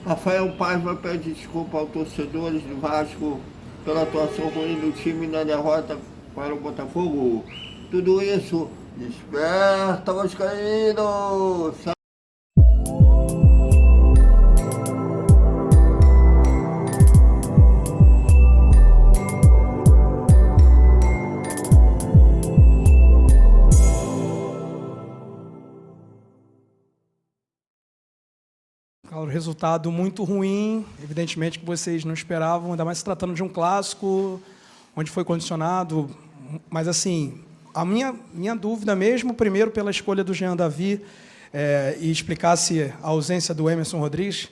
Rafael Paiva pede desculpa aos torcedores do Vasco pela atuação ruim do time na derrota para o Botafogo. Tudo isso desperta, Vascaíno! Claro, resultado muito ruim, evidentemente que vocês não esperavam, ainda mais se tratando de um clássico, onde foi condicionado. Mas, assim, a minha dúvida mesmo, primeiro pela escolha do Jean Davi, e explicasse a ausência do Emerson Rodrigues,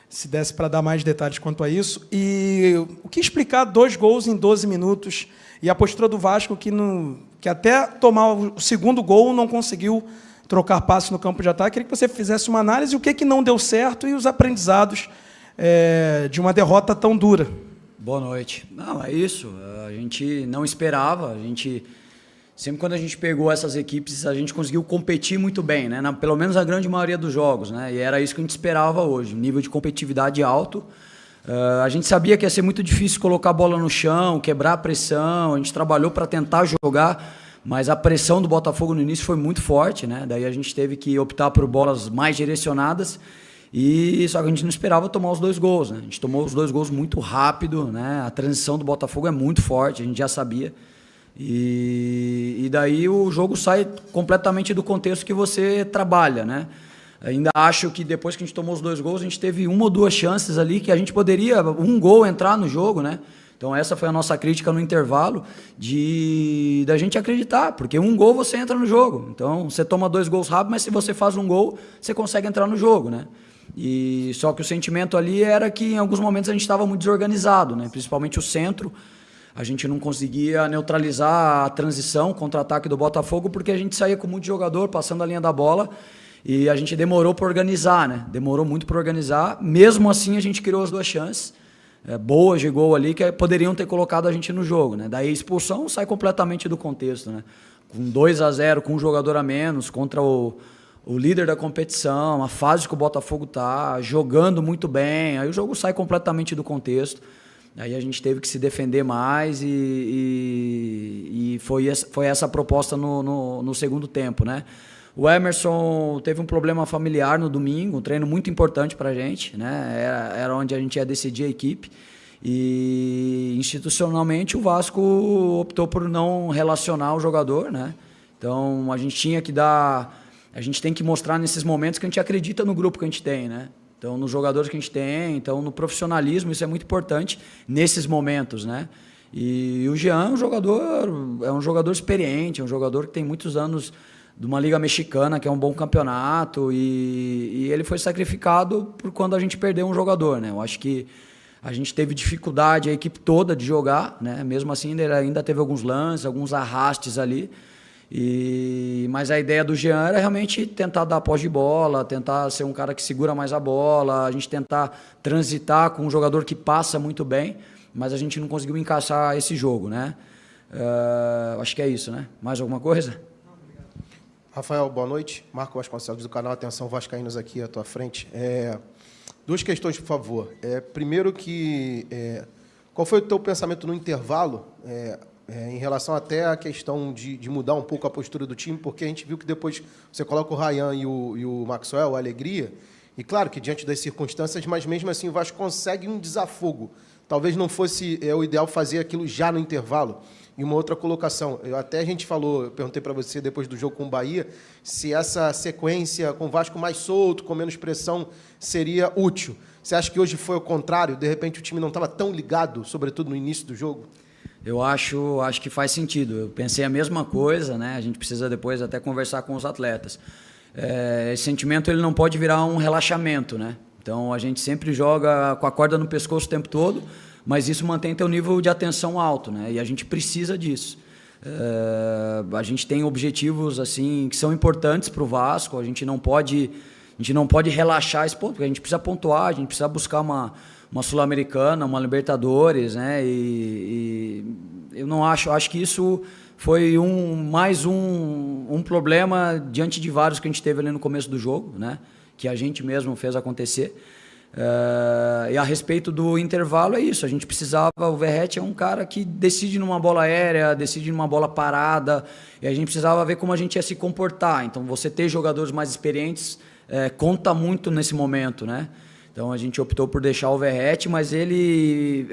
se desse para dar mais detalhes quanto a isso. E o que explicar 2 gols em 12 minutos e a postura do Vasco, que até tomar o segundo gol não conseguiu trocar passes no campo de ataque. Queria que você fizesse uma análise do que não deu certo e os aprendizados de uma derrota tão dura. Boa noite. Não, é isso. A gente não esperava. Sempre quando a gente pegou essas equipes, a gente conseguiu competir muito bem, né? Pelo menos a grande maioria dos jogos, né? E era isso que a gente esperava hoje, um nível de competitividade alto. A gente sabia que ia ser muito difícil colocar a bola no chão, quebrar a pressão. A gente trabalhou para tentar jogar, mas a pressão do Botafogo no início foi muito forte, né? Daí a gente teve que optar por bolas mais direcionadas, só que a gente não esperava tomar os 2 gols, né? A gente tomou os 2 gols muito rápido, né? A transição do Botafogo é muito forte, a gente já sabia. E daí o jogo sai completamente do contexto que você trabalha, né? Ainda acho que depois que a gente tomou os 2 gols, a gente teve 1 ou 2 chances ali que a gente poderia, um gol, entrar no jogo, né? Então essa foi a nossa crítica no intervalo, da gente acreditar, porque 1 gol você entra no jogo. Então você toma 2 gols rápido, mas se você faz 1 gol, você consegue entrar no jogo, né? E só que o sentimento ali era que em alguns momentos a gente estava muito desorganizado, né? Principalmente o centro. A gente não conseguia neutralizar a transição, contra-ataque do Botafogo, porque a gente saía com muito jogador passando a linha da bola e a gente demorou para organizar, né? Demorou muito para organizar. Mesmo assim a gente criou as 2 chances boas de gol ali que poderiam ter colocado a gente no jogo, né? Daí a expulsão sai completamente do contexto, né? Com 2-0, com um jogador a menos, contra o líder da competição, a fase que o Botafogo tá, jogando muito bem, aí o jogo sai completamente do contexto. Aí a gente teve que se defender mais e foi essa a proposta no segundo tempo, né? O Emerson teve um problema familiar no domingo, um treino muito importante para a gente, né? Era onde a gente ia decidir a equipe. E institucionalmente o Vasco optou por não relacionar o jogador, né? Então a gente tem que mostrar nesses momentos que a gente acredita no grupo que a gente tem, né? Então, nos jogadores que a gente tem, então no profissionalismo, isso é muito importante nesses momentos, né? E o Jean é um jogador experiente, é um jogador que tem muitos anos de uma liga mexicana, que é um bom campeonato, e ele foi sacrificado por quando a gente perdeu um jogador, né? Eu acho que a gente teve dificuldade, a equipe toda, de jogar, né? Mesmo assim, ele ainda teve alguns lances, alguns arrastes ali, mas a ideia do Jean era realmente tentar dar posse de bola, tentar ser um cara que segura mais a bola, a gente tentar transitar com um jogador que passa muito bem, mas a gente não conseguiu encaixar esse jogo, né? Acho que é isso, né? Mais alguma coisa? Rafael, boa noite. Marco Vasconcelos, do canal Atenção Vascaínos, aqui à tua frente. 2 questões, por favor. Primeiro, qual foi o teu pensamento no intervalo, em relação até à questão de mudar um pouco a postura do time, porque a gente viu que depois você coloca o Ryan e o Maxwell, a Alegria, e claro que diante das circunstâncias, mas mesmo assim o Vasco consegue um desafogo. Talvez não fosse o ideal fazer aquilo já no intervalo. E uma outra colocação, a gente falou, eu perguntei para você depois do jogo com o Bahia, se essa sequência com o Vasco mais solto, com menos pressão, seria útil. Você acha que hoje foi o contrário? De repente o time não estava tão ligado, sobretudo no início do jogo? Eu acho que faz sentido. Eu pensei a mesma coisa, né? A gente precisa depois até conversar com os atletas. Esse sentimento ele não pode virar um relaxamento, né? Então a gente sempre joga com a corda no pescoço o tempo todo, mas isso mantém teu nível de atenção alto, né? E a gente precisa disso. A gente tem objetivos assim que são importantes para o Vasco. A gente não pode relaxar esse ponto, porque a gente precisa pontuar, a gente precisa buscar uma Sul-Americana, uma Libertadores, né? E eu não acho que isso foi mais um problema diante de vários que a gente teve ali no começo do jogo, né? Que a gente mesmo fez acontecer. E a respeito do intervalo é isso, a gente precisava, o Verratti é um cara que decide numa bola aérea, decide numa bola parada, e a gente precisava ver como a gente ia se comportar. Então você ter jogadores mais experientes conta muito nesse momento, né? Então a gente optou por deixar o Verratti, mas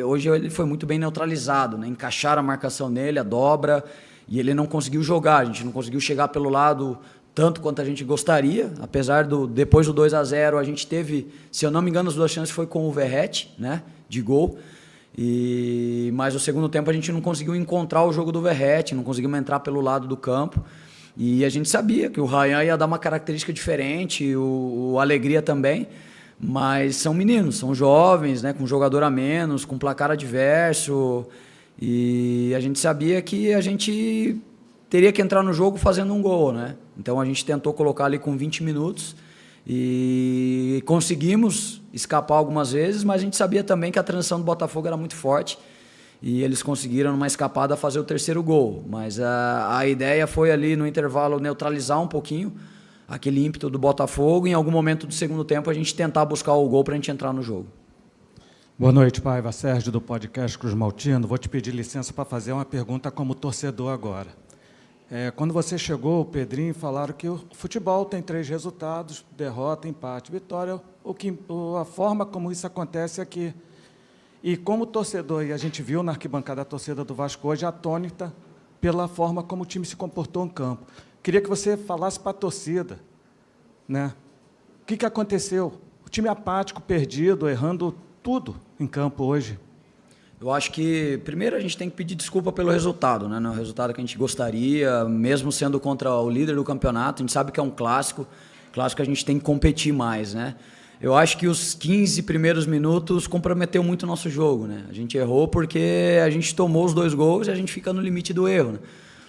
hoje ele foi muito bem neutralizado, né? Encaixaram a marcação nele, a dobra, e ele não conseguiu jogar, a gente não conseguiu chegar pelo lado tanto quanto a gente gostaria, apesar depois do 2-0 a gente teve, se eu não me engano, as 2 chances foi com o Verratti, né, de gol, mas no segundo tempo a gente não conseguiu encontrar o jogo do Verratti, não conseguimos entrar pelo lado do campo, e a gente sabia que o Ryan ia dar uma característica diferente, o Alegria também, mas são meninos, são jovens, né, com jogador a menos, com placar adverso, e a gente sabia que a gente teria que entrar no jogo fazendo um gol, né? Então a gente tentou colocar ali com 20 minutos e conseguimos escapar algumas vezes, mas a gente sabia também que a transição do Botafogo era muito forte e eles conseguiram numa escapada fazer o 3º gol. Mas a ideia foi ali no intervalo neutralizar um pouquinho aquele ímpeto do Botafogo e em algum momento do segundo tempo a gente tentar buscar o gol para a gente entrar no jogo. Boa noite, Paiva. Sérgio, do podcast Cruz Maltino. Vou te pedir licença para fazer uma pergunta como torcedor agora. Quando você chegou, o Pedrinho falaram que o futebol tem 3 resultados: derrota, empate, vitória. A forma como isso acontece aqui. E como torcedor, e a gente viu na arquibancada a torcida do Vasco hoje atônita pela forma como o time se comportou em campo. Queria que você falasse para a torcida, né? O que aconteceu? O time apático, perdido, errando tudo em campo hoje. Eu acho que, primeiro, a gente tem que pedir desculpa pelo resultado, né? Não é o resultado que a gente gostaria, mesmo sendo contra o líder do campeonato. A gente sabe que é um clássico a gente tem que competir mais, né? Eu acho que os 15 primeiros minutos comprometeu muito o nosso jogo, né? A gente errou porque a gente tomou os 2 gols e a gente fica no limite do erro, né?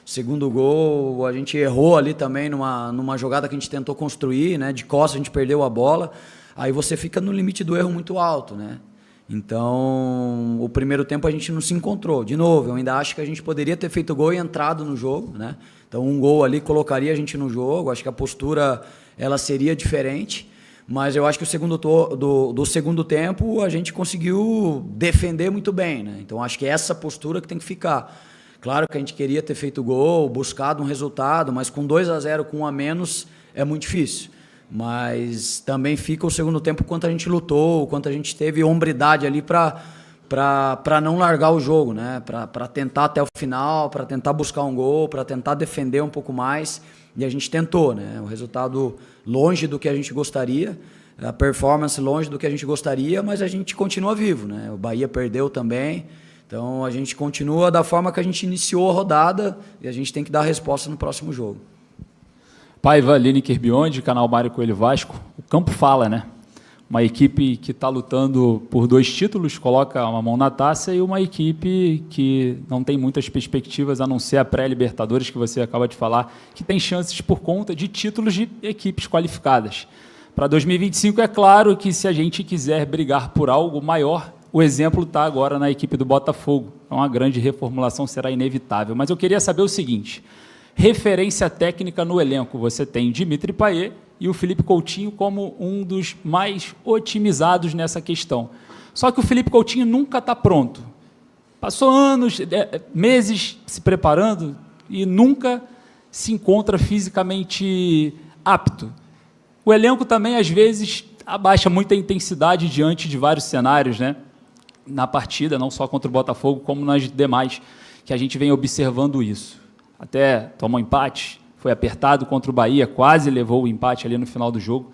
O segundo gol, a gente errou ali também numa jogada que a gente tentou construir, né? De costas a gente perdeu a bola, aí você fica no limite do erro muito alto, né? Então, o primeiro tempo a gente não se encontrou. De novo, eu ainda acho que a gente poderia ter feito gol e entrado no jogo, né? Então, um gol ali colocaria a gente no jogo. Acho que a postura ela seria diferente. Mas eu acho que o segundo tempo a gente conseguiu defender muito bem, né? Então, acho que é essa postura que tem que ficar. Claro que a gente queria ter feito gol, buscado um resultado, mas com 2-0, com 1 a menos, é muito difícil. Mas também fica o segundo tempo quanto a gente lutou, quanto a gente teve hombridade ali para não largar o jogo, né? Para tentar até o final, para tentar buscar um gol, para tentar defender um pouco mais. E a gente tentou, né? O resultado longe do que a gente gostaria, a performance longe do que a gente gostaria, mas a gente continua vivo, né? O Bahia perdeu também, então a gente continua da forma que a gente iniciou a rodada e a gente tem que dar a resposta no próximo jogo. Paiva, Lineker Beyond, canal Mário Coelho Vasco. O campo fala, né? Uma equipe que está lutando por 2 títulos, coloca uma mão na taça, e uma equipe que não tem muitas perspectivas, a não ser a pré-Libertadores, que você acaba de falar, que tem chances por conta de títulos de equipes qualificadas. Para 2025, é claro que se a gente quiser brigar por algo maior, o exemplo está agora na equipe do Botafogo. Então, uma grande reformulação será inevitável. Mas eu queria saber o seguinte: referência técnica no elenco. Você tem Dimitri Payet e o Felipe Coutinho como um dos mais otimizados nessa questão. Só que o Felipe Coutinho nunca está pronto. Passou anos, meses se preparando e nunca se encontra fisicamente apto. O elenco também, às vezes, abaixa muita intensidade diante de vários cenários, né? Na partida, não só contra o Botafogo, como nas demais, que a gente vem observando isso. Até tomou empate, foi apertado contra o Bahia, quase levou o empate ali no final do jogo.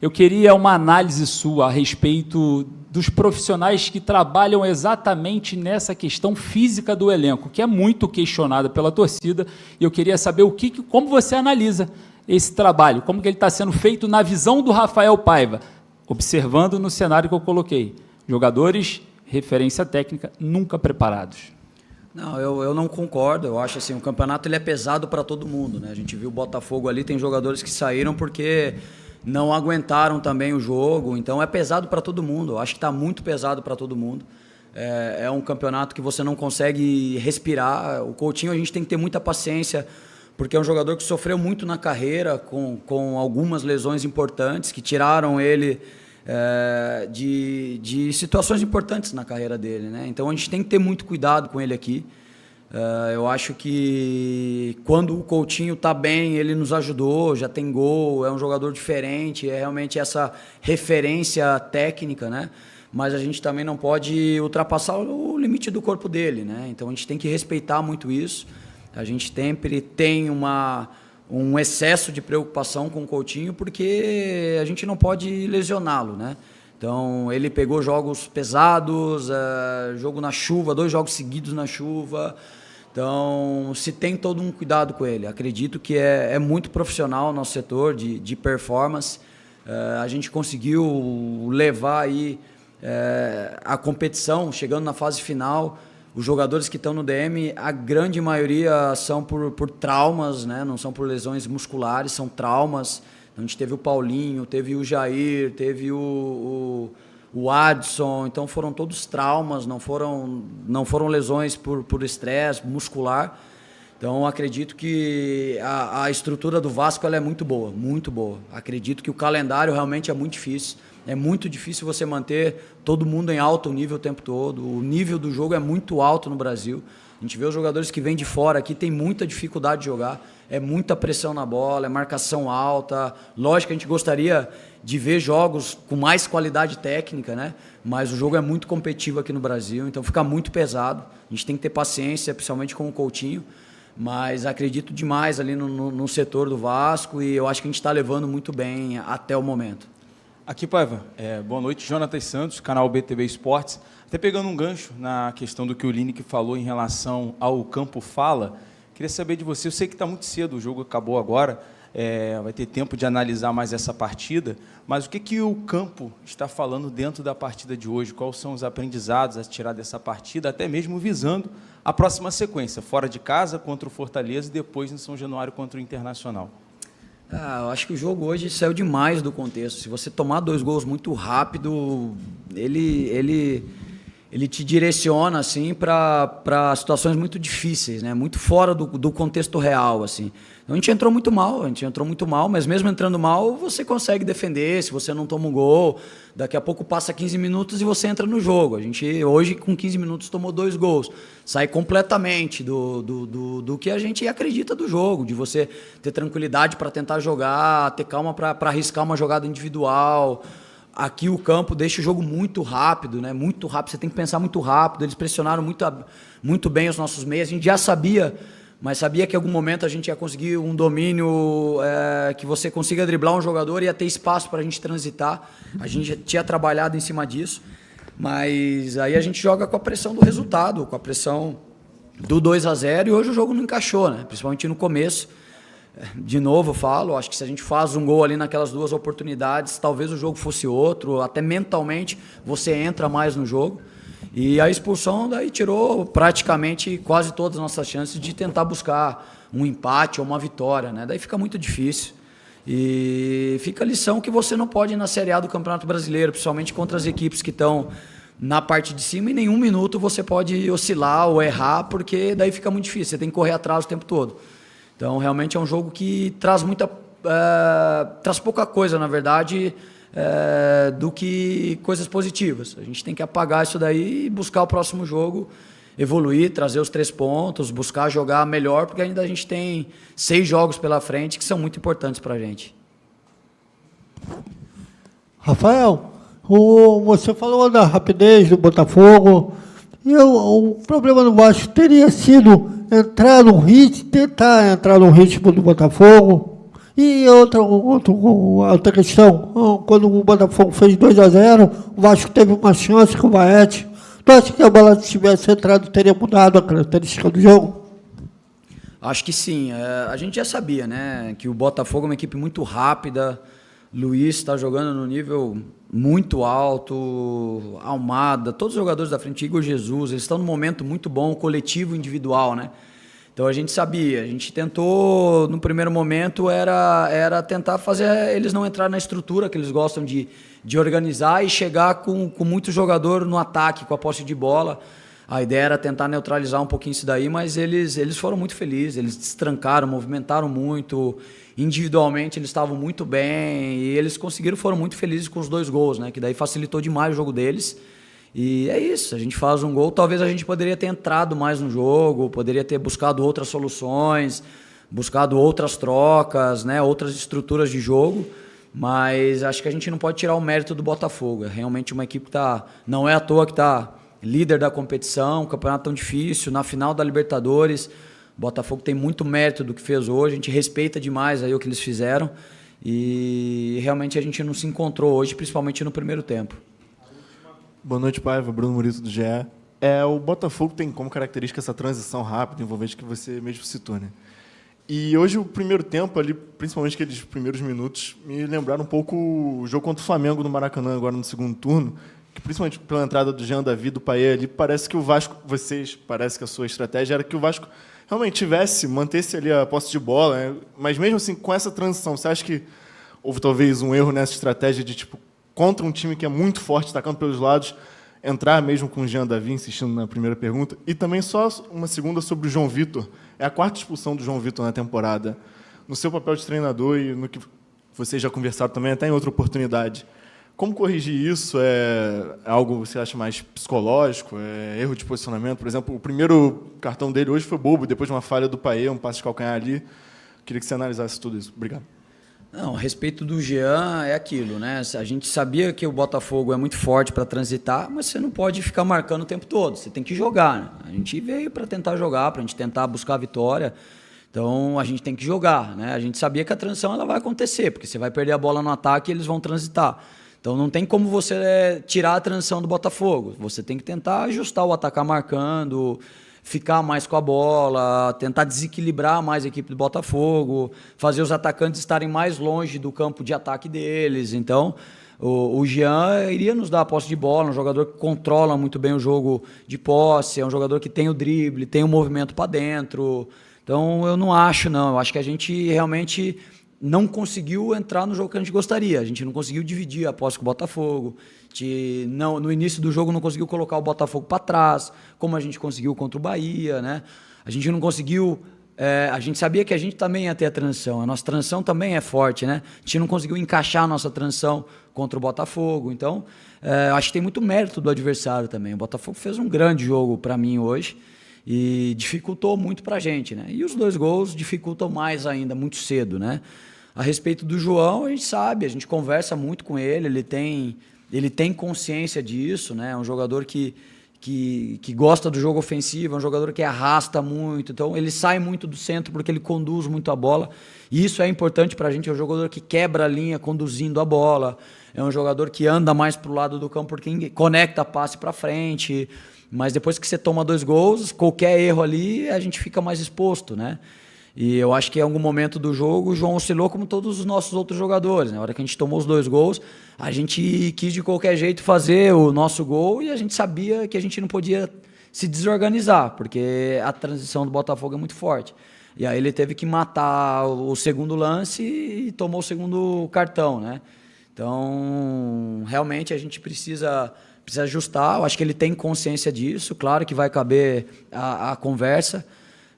Eu queria uma análise sua a respeito dos profissionais que trabalham exatamente nessa questão física do elenco, que é muito questionada pela torcida, e eu queria saber como você analisa esse trabalho, como que ele está sendo feito na visão do Rafael Paiva, observando no cenário que eu coloquei. Jogadores, referência técnica, nunca preparados. Não, eu não concordo. Eu acho assim, o campeonato ele é pesado para todo mundo, né? A gente viu o Botafogo ali, tem jogadores que saíram porque não aguentaram também o jogo, então é pesado para todo mundo. Eu acho que está muito pesado para todo mundo. É um campeonato que você não consegue respirar. O Coutinho a gente tem que ter muita paciência, porque é um jogador que sofreu muito na carreira, com algumas lesões importantes, que tiraram ele de situações importantes na carreira dele, né? Então a gente tem que ter muito cuidado com ele aqui. Eu acho que quando o Coutinho está bem, ele nos ajudou, já tem gol, é um jogador diferente, é realmente essa referência técnica, né? Mas a gente também não pode ultrapassar o limite do corpo dele, né? Então a gente tem que respeitar muito isso. A gente sempre tem um excesso de preocupação com o Coutinho, porque a gente não pode lesioná-lo, né? Então, ele pegou jogos pesados, jogo na chuva, 2 jogos seguidos na chuva. Então, se tem todo um cuidado com ele. Acredito que é muito profissional o nosso setor de performance. A gente conseguiu levar aí a competição, chegando na fase final. Os jogadores que estão no DM, a grande maioria são por traumas, né? Não são por lesões musculares, são traumas. A gente teve o Paulinho, teve o Jair, teve o Adson, então foram todos traumas, não foram lesões por estresse muscular. Então acredito que a estrutura do Vasco ela é muito boa, muito boa. Acredito que o calendário realmente é muito difícil. É muito difícil você manter todo mundo em alto nível o tempo todo. O nível do jogo é muito alto no Brasil. A gente vê os jogadores que vêm de fora aqui, tem muita dificuldade de jogar. É muita pressão na bola, é marcação alta. Lógico que a gente gostaria de ver jogos com mais qualidade técnica, né? Mas o jogo é muito competitivo aqui no Brasil, então fica muito pesado. A gente tem que ter paciência, principalmente com o Coutinho. Mas acredito demais ali no setor do Vasco e eu acho que a gente está levando muito bem até o momento. Aqui, Paiva, boa noite, Jonatas Santos, canal BTV Esportes. Até pegando um gancho na questão do que o Lineker falou em relação ao Campo Fala, queria saber de você, eu sei que está muito cedo, o jogo acabou agora, vai ter tempo de analisar mais essa partida, mas o que o campo está falando dentro da partida de hoje? Quais são os aprendizados a tirar dessa partida, até mesmo visando a próxima sequência, fora de casa contra o Fortaleza e depois em São Januário contra o Internacional? Eu acho que o jogo hoje saiu demais do contexto. Se você tomar 2 gols muito rápido, ele te direciona assim para situações muito difíceis, né? Muito fora do contexto real, assim. Então a gente entrou muito mal, mas mesmo entrando mal, você consegue defender, se você não toma um gol, daqui a pouco passa 15 minutos e você entra no jogo. A gente hoje com 15 minutos tomou 2 gols, sai completamente do que a gente acredita do jogo, de você ter tranquilidade para tentar jogar, ter calma para arriscar uma jogada individual. Aqui o campo deixa o jogo muito rápido, né? Muito rápido, você tem que pensar muito rápido. Eles pressionaram muito bem os nossos meios. A gente já sabia, mas sabia que em algum momento a gente ia conseguir um domínio que você consiga driblar um jogador e ia ter espaço para a gente transitar. A gente já tinha trabalhado em cima disso, mas aí a gente joga com a pressão do resultado, com a pressão do 2-0 e hoje o jogo não encaixou, né? Principalmente no começo. De novo eu falo, acho que se a gente faz um gol ali naquelas 2 oportunidades, talvez o jogo fosse outro, até mentalmente você entra mais no jogo. E a expulsão daí tirou praticamente quase todas as nossas chances de tentar buscar um empate ou uma vitória, né? Daí fica muito difícil. E fica a lição que você não pode ir na Série A do Campeonato Brasileiro, principalmente contra as equipes que estão na parte de cima, e em nenhum minuto você pode oscilar ou errar, porque daí fica muito difícil, você tem que correr atrás o tempo todo. Então, realmente é um jogo que traz traz pouca coisa, na verdade, do que coisas positivas. A gente tem que apagar isso daí e buscar o próximo jogo, evoluir, trazer os 3 pontos, buscar jogar melhor, porque ainda a gente tem 6 jogos pela frente que são muito importantes para a gente. Rafael, você falou da rapidez do Botafogo, e o problema do Vasco teria sido tentar entrar no ritmo do Botafogo. E outra questão, quando o Botafogo fez 2-0, o Vasco teve uma chance com o Vaete. Tu acha que a bola tivesse entrado teria mudado a característica do jogo? Acho que sim. A gente já sabia, né, que o Botafogo é uma equipe muito rápida. Luiz está jogando no nível muito alto, Almada, todos os jogadores da frente, Igor Jesus, eles estão num momento muito bom, coletivo, individual, né? Então a gente sabia, a gente tentou, no primeiro momento, era tentar fazer eles não entrar na estrutura que eles gostam de organizar e chegar com muito jogador no ataque, com a posse de bola. A ideia era tentar neutralizar um pouquinho isso daí, mas eles foram muito felizes, eles destrancaram, movimentaram muito, individualmente eles estavam muito bem e eles foram muito felizes com os 2 gols, né? Que daí facilitou demais o jogo deles. E é isso, a gente faz um gol, talvez a gente poderia ter entrado mais no jogo, poderia ter buscado outras soluções, buscado outras trocas, né? Outras estruturas de jogo, mas acho que a gente não pode tirar o mérito do Botafogo. É realmente uma equipe que não é à toa que está líder da competição, um campeonato tão difícil, na final da Libertadores. O Botafogo tem muito mérito do que fez hoje, a gente respeita demais aí o que eles fizeram e realmente a gente não se encontrou hoje, principalmente no primeiro tempo. Boa noite, Paiva. Bruno Murito, do GE. O Botafogo tem como característica essa transição rápida, envolvente que você mesmo citou, né? E hoje o primeiro tempo, ali, principalmente aqueles primeiros minutos, me lembraram um pouco o jogo contra o Flamengo no Maracanã, agora no segundo turno, que principalmente pela entrada do Jean Davi, do Payet ali, parece que o Vasco, parece que a sua estratégia era que o Vasco realmente mantesse ali a posse de bola, né? Mas mesmo assim, com essa transição, você acha que houve talvez um erro nessa estratégia de, contra um time que é muito forte, atacando pelos lados, entrar mesmo com o Jean Davi, insistindo na primeira pergunta? E também só uma segunda sobre o João Vitor. É a 4ª expulsão do João Vitor na temporada. No seu papel de treinador e no que vocês já conversaram também, até em outra oportunidade, como corrigir isso? É algo que você acha mais psicológico? É erro de posicionamento? Por exemplo, o primeiro cartão dele hoje foi bobo, depois de uma falha do Payet, um passe de calcanhar ali. Queria que você analisasse tudo isso. Obrigado. Não, a respeito do Jean é aquilo, né? A gente sabia que o Botafogo é muito forte para transitar, mas você não pode ficar marcando o tempo todo, você tem que jogar, né? A gente veio para tentar jogar, para a gente tentar buscar a vitória, então a gente tem que jogar, né? A gente sabia que a transição ela vai acontecer, porque você vai perder a bola no ataque e eles vão transitar. Então não tem como você tirar a transição do Botafogo, você tem que tentar ajustar o atacar marcando, ficar mais com a bola, tentar desequilibrar mais a equipe do Botafogo, fazer os atacantes estarem mais longe do campo de ataque deles. Então, o Jean iria nos dar a posse de bola, um jogador que controla muito bem o jogo de posse, é um jogador que tem o drible, tem o movimento para dentro. Então, eu não acho, não. Eu acho que a gente realmente não conseguiu entrar no jogo que a gente gostaria. A gente não conseguiu dividir a posse com o Botafogo. No início do jogo não conseguiu colocar o Botafogo para trás, como a gente conseguiu contra o Bahia, né? A gente não conseguiu... a gente sabia que a gente também ia ter a transição. A nossa transição também é forte, né? A gente não conseguiu encaixar a nossa transição contra o Botafogo. Então, acho que tem muito mérito do adversário também. O Botafogo fez um grande jogo para mim hoje e dificultou muito para a gente, né? E os 2 gols dificultam mais ainda, muito cedo, né? A respeito do João, a gente sabe, a gente conversa muito com ele, ele tem consciência disso, né? É um jogador que gosta do jogo ofensivo, é um jogador que arrasta muito, então ele sai muito do centro porque ele conduz muito a bola, e isso é importante para a gente. É um jogador que quebra a linha conduzindo a bola, é um jogador que anda mais para o lado do campo porque conecta passe para frente, mas depois que você toma 2 gols, qualquer erro ali, a gente fica mais exposto, né? E eu acho que em algum momento do jogo o João oscilou como todos os nossos outros jogadores. Na hora que a gente tomou os 2 gols, a gente quis de qualquer jeito fazer o nosso gol e a gente sabia que a gente não podia se desorganizar, porque a transição do Botafogo é muito forte. E aí ele teve que matar o segundo lance e tomou o segundo cartão, né? Então, realmente a gente precisa ajustar. Eu acho que ele tem consciência disso. Claro que vai caber a conversa.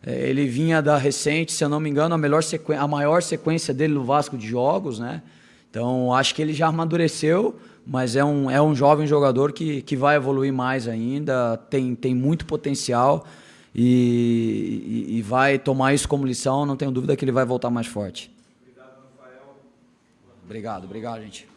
Ele vinha da recente, se eu não me engano, a maior sequência dele no Vasco de jogos, né? Então, acho que ele já amadureceu, mas é um jovem jogador que vai evoluir mais ainda, tem muito potencial e vai tomar isso como lição. Não tenho dúvida que ele vai voltar mais forte. Obrigado, Rafael. Obrigado, gente.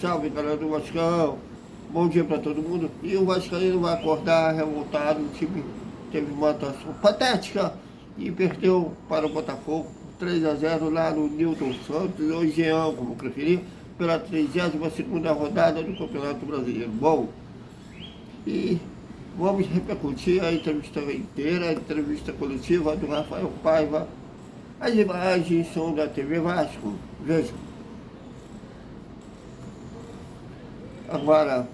Salve galera do Vascão, bom dia para todo mundo. E o Vascaíno vai acordar revoltado. O time teve uma atuação patética e perdeu para o Botafogo 3-0 lá no Newton Santos, ou Jean, como preferir. pela 32ª rodada do Campeonato Brasileiro. Bom, e vamos repercutir a entrevista inteira, a entrevista coletiva do Rafael Paiva. As imagens são da TV Vasco. Vejam. Agora,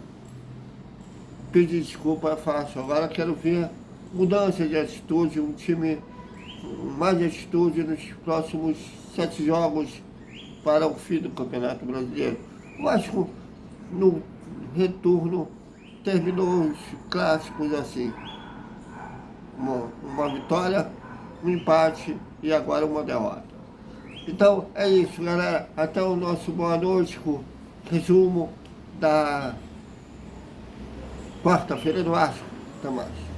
pedir desculpa é fácil. Agora quero ver mudança de atitude, um time mais atitude nos próximos 7 jogos para o fim do Campeonato Brasileiro. O Vasco, no retorno, terminou os clássicos assim. Uma vitória, um empate e agora uma derrota. Então é isso, galera. Até o nosso boa noite com resumo da quarta-feira do Vasco. Até mais.